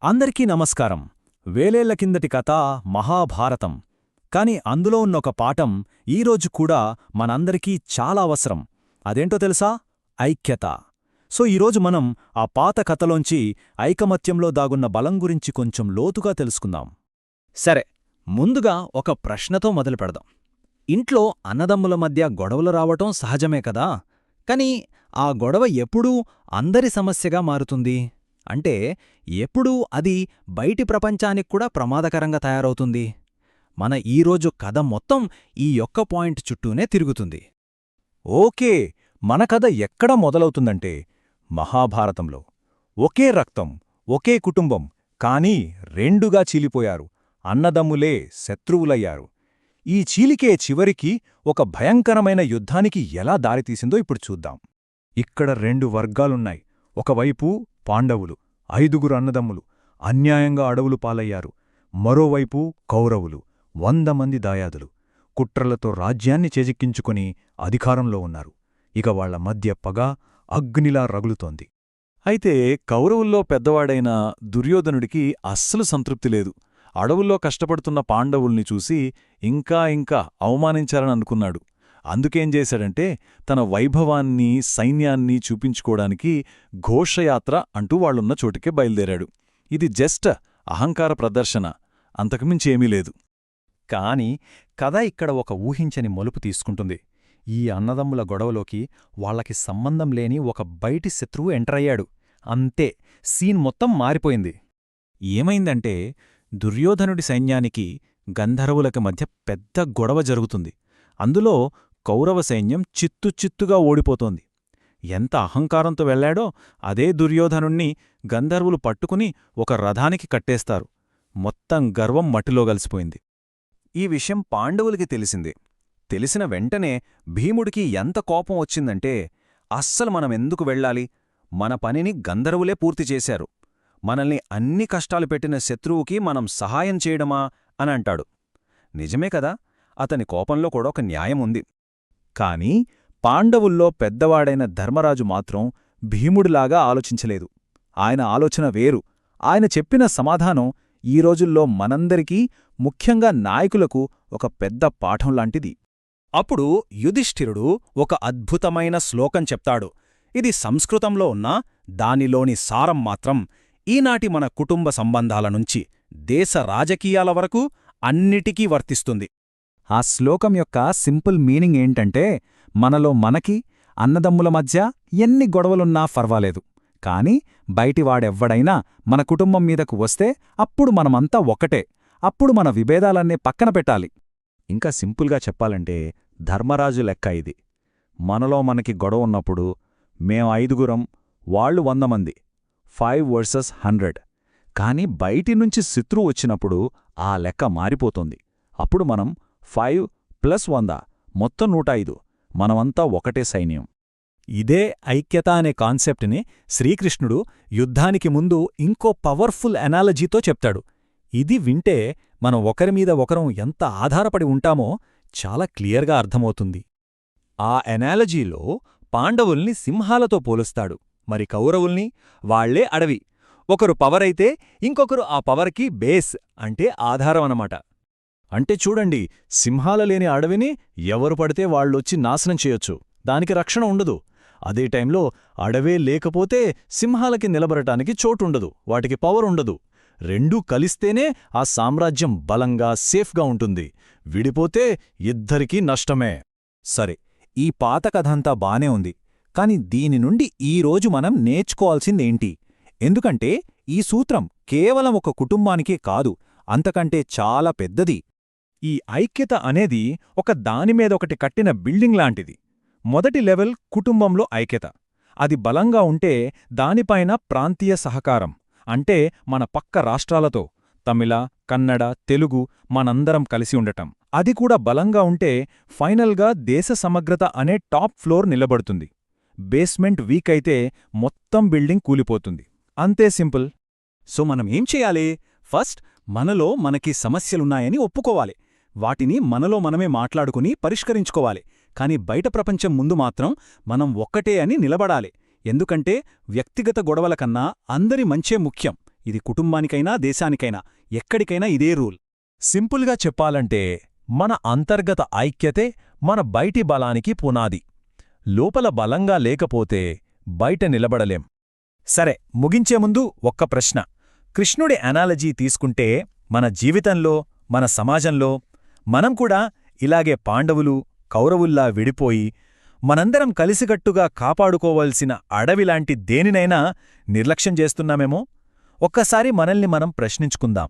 అందరికీ నమస్కారం. వేలేళ్ల కిందటి కథ మహాభారతం. కాని అందులో ఉన్నొక పాఠం ఈరోజు కూడా మనందరికీ చాలా అవసరం. అదేంటో తెలుసా? ఐక్యత. ఈరోజు మనం ఆ పాత కథలోంచి ఐకమత్యంలో దాగున్న బలం గురించి కొంచెం లోతుగా తెలుసుకుందాం. సరే, ముందుగా ఒక ప్రశ్నతో మొదలుపెడదాం. ఇంట్లో అన్నదమ్ముల మధ్య గొడవలు రావటం సహజమే కదా. కాని ఆ గొడవ ఎప్పుడూ అందరి సమస్యగా మారుతుంది అంటే ఎప్పుడూ అది బయటి ప్రపంచానికి కూడా ప్రమాదకరంగా తయారవుతుంది. మన ఈరోజు కథ మొత్తం ఈ యొక్క పాయింట్ చుట్టూనే తిరుగుతుంది. ఓకే, మన కథ ఎక్కడ మొదలవుతుందంటే మహాభారతంలో. ఒకే రక్తం, ఒకే కుటుంబం, కానీ రెండుగా చీలిపోయారు. అన్నదమ్ములే శత్రువులయ్యారు. ఈ చీలికే చివరికి ఒక భయంకరమైన యుద్ధానికి ఎలా దారితీసిందో ఇప్పుడు చూద్దాం. ఇక్కడ రెండు వర్గాలున్నాయి. ఒకవైపు పాండవులు, 5గురు అన్నదమ్ములు, అన్యాయంగా అడవులు పాలయ్యారు. మరోవైపు కౌరవులు, 100 మంది దాయాదులు, కుట్రలతో రాజ్యాన్ని చేజిక్కించుకుని అధికారంలో ఉన్నారు. ఇక వాళ్ల మధ్య పగ అగ్నిలా రగులుతోంది. అయితే కౌరవుల్లో పెద్దవాడైన దుర్యోధనుడికి అస్సలు సంతృప్తి లేదు. అడవుల్లో కష్టపడుతున్న పాండవుల్ని చూసి ఇంకా అవమానించారననుకున్నాడు. అందుకేం చేశాడంటే తన వైభవాన్ని, సైన్యాన్ని చూపించుకోవడానికి ఘోషయాత్ర అంటూ వాళ్లున్న చోటుకే బయలుదేరాడు. ఇది జస్ట్ అహంకార ప్రదర్శన, అంతకుమించి ఏమీ లేదు. కాని కథ ఇక్కడ ఒక ఊహించని మలుపు తీసుకుంటుంది. ఈ అన్నదమ్ముల గొడవలోకి వాళ్లకి సంబంధం లేని ఒక బయటి శత్రువు ఎంటరయ్యాడు. అంతే, సీన్ మొత్తం మారిపోయింది. ఏమైందంటే దుర్యోధనుడి సైన్యానికి గంధర్వులకి మధ్య పెద్ద గొడవ జరుగుతుంది. అందులో కౌరవ సైన్యం చిత్తుచిత్తుగా ఓడిపోతోంది. ఎంత అహంకారంతో వెళ్లాడో అదే దుర్యోధనుణ్ణి గంధర్వులు పట్టుకుని ఒక రథానికి కట్టేస్తారు. మొత్తం గర్వం మట్టిలో గలిసిపోయింది. ఈ విషయం పాండవులకి తెలిసింది. తెలిసిన వెంటనే భీముడికి ఎంత కోపం వచ్చిందంటే, అస్సలు మనమెందుకు వెళ్ళాలి? మన పనిని గంధర్వులే పూర్తి చేశారు. మనల్ని అన్ని కష్టాలు పెట్టిన శత్రువుకి మనం సహాయం చేయడమా అని అంటాడు. నిజమే కదా, అతని కోపంలో కూడా ఒక న్యాయముంది. కాని పాండవుల్లో పెద్దవాడైన ధర్మరాజు మాత్రం భీముడిలాగా ఆలోచించలేదు. ఆయన ఆలోచన వేరు. ఆయన చెప్పిన సమాధానం ఈ రోజుల్లో మనందరికీ, ముఖ్యంగా నాయకులకు ఒక పెద్ద పాఠంలాంటిది. అప్పుడు యుధిష్ఠిరుడు ఒక అద్భుతమైన శ్లోకం చెప్తాడు. ఇది సంస్కృతంలో ఉన్నా దానిలోని సారం మాత్రం ఈనాటి మన కుటుంబ సంబంధాల నుంచి దేశ రాజకీయాల వరకు అన్నిటికీ వర్తిస్తుంది. ఆ శ్లోకం యొక్క సింపుల్ మీనింగ్ ఏంటంటే, మనలో మనకి, అన్నదమ్ముల మధ్య ఎన్ని గొడవలున్నా ఫర్వాలేదు. కాని బయటివాడెవ్వడైనా మన కుటుంబం మీదకు వస్తే అప్పుడు మనమంతా ఒక్కటే. అప్పుడు మన విభేదాలన్నీ పక్కన పెట్టాలి. ఇంకా సింపుల్గా చెప్పాలంటే ధర్మరాజు లెక్క ఇది. మనలో మనకి గొడవ ఉన్నప్పుడు మేం 5గురం, వాళ్ళు 100 మంది, 5 వర్సెస్ 100. కాని బయటినుంచి శత్రువు వచ్చినప్పుడు ఆ లెక్క మారిపోతుంది. అప్పుడు మనం 5 + 100 మొత్తం 105. మనమంతా ఒకటే సైన్యం. ఇదే ఐక్యత అనే కాన్సెప్ట్ని శ్రీకృష్ణుడు యుద్ధానికి ముందు ఇంకో పవర్ఫుల్ ఎనాలజీతో చెప్తాడు. ఇది వింటే మనం ఒకరిమీద ఒకరం ఎంత ఆధారపడి ఉంటామో చాలా క్లియర్గా అర్థమవుతుంది. ఆ ఎనాలజీలో పాండవుల్ని సింహాలతో పోలుస్తాడు. మరి కౌరవుల్ని వాళ్లే అడవి. ఒకరు పవరైతే ఇంకొకరు ఆ పవర్కి బేస్ అంటే ఆధారం అన్నమాట. అంటే చూడండి, సింహాల లేని అడవిని ఎవరు పడితే వాళ్లొచ్చి నాశనం చేయొచ్చు. దానికి రక్షణ ఉండదు. అదే టైంలో అడవే లేకపోతే సింహాలకి నిలబడటానికి చోటుండదు, వాటికి పవర్ ఉండదు. రెండూ కలిస్తేనే ఆ సామ్రాజ్యం బలంగా, సేఫ్గా ఉంటుంది. విడిపోతే ఇద్దరికీ నష్టమే. సరే, ఈ పాత కథంతా బానే ఉంది. కాని దీని నుండి ఈరోజు మనం నేర్చుకోవాల్సిందేంటి? ఎందుకంటే ఈ సూత్రం కేవలం ఒక కుటుంబానికే కాదు, అంతకంటే చాలా పెద్దది. ఈ ఐక్యత అనేది ఒక దానిమీదొకటి కట్టిన బిల్డింగ్ లాంటిది. మొదటి లెవెల్ కుటుంబంలో ఐక్యత. అది బలంగా ఉంటే దానిపైన ప్రాంతీయ సహకారం, అంటే మన పక్క రాష్ట్రాలతో తమిళ, కన్నడ, తెలుగు మనందరం కలిసి ఉండటం. అది కూడా బలంగా ఉంటే ఫైనల్గా దేశ సమగ్రత అనే టాప్ ఫ్లోర్ నిలబడుతుంది. బేస్మెంట్ వీక్ అయితే మొత్తం బిల్డింగ్ కూలిపోతుంది. అంతే సింపుల్. మనం ఏం చేయాలి? ఫస్ట్ మనలో మనకి సమస్యలున్నాయని ఒప్పుకోవాలి. వాటిని మనలో మనమే మాట్లాడుకుని పరిష్కరించుకోవాలి. కాని బయట ప్రపంచం ముందు మాత్రం మనం ఒక్కటే అని నిలబడాలి. ఎందుకంటే వ్యక్తిగత గొడవల కన్నా అందరి మంచే ముఖ్యం. ఇది కుటుంబానికైనా దేశానికైనా ఎక్కడికైనా ఇదే రూల్. సింపుల్గా చెప్పాలంటే మన అంతర్గత ఐక్యతే మన బయటి బలానికి పునాది. లోపల బలంగా లేకపోతే బయట నిలబడలేం. సరే, ముగించే ముందు ఒక్క ప్రశ్న. కృష్ణుడి అనాలజీ తీసుకుంటే మన జీవితంలో, మన సమాజంలో మనం కూడా ఇలాగే పాండవులు, కౌరవుల్లా విడిపోయి మనందరం కలిసికట్టుగా కాపాడుకోవలసిన అడవిలాంటి దేనినైనా నిర్లక్ష్యం చేస్తున్నామేమో? ఒక్కసారి మనల్ని మనం ప్రశ్నించుకుందాం.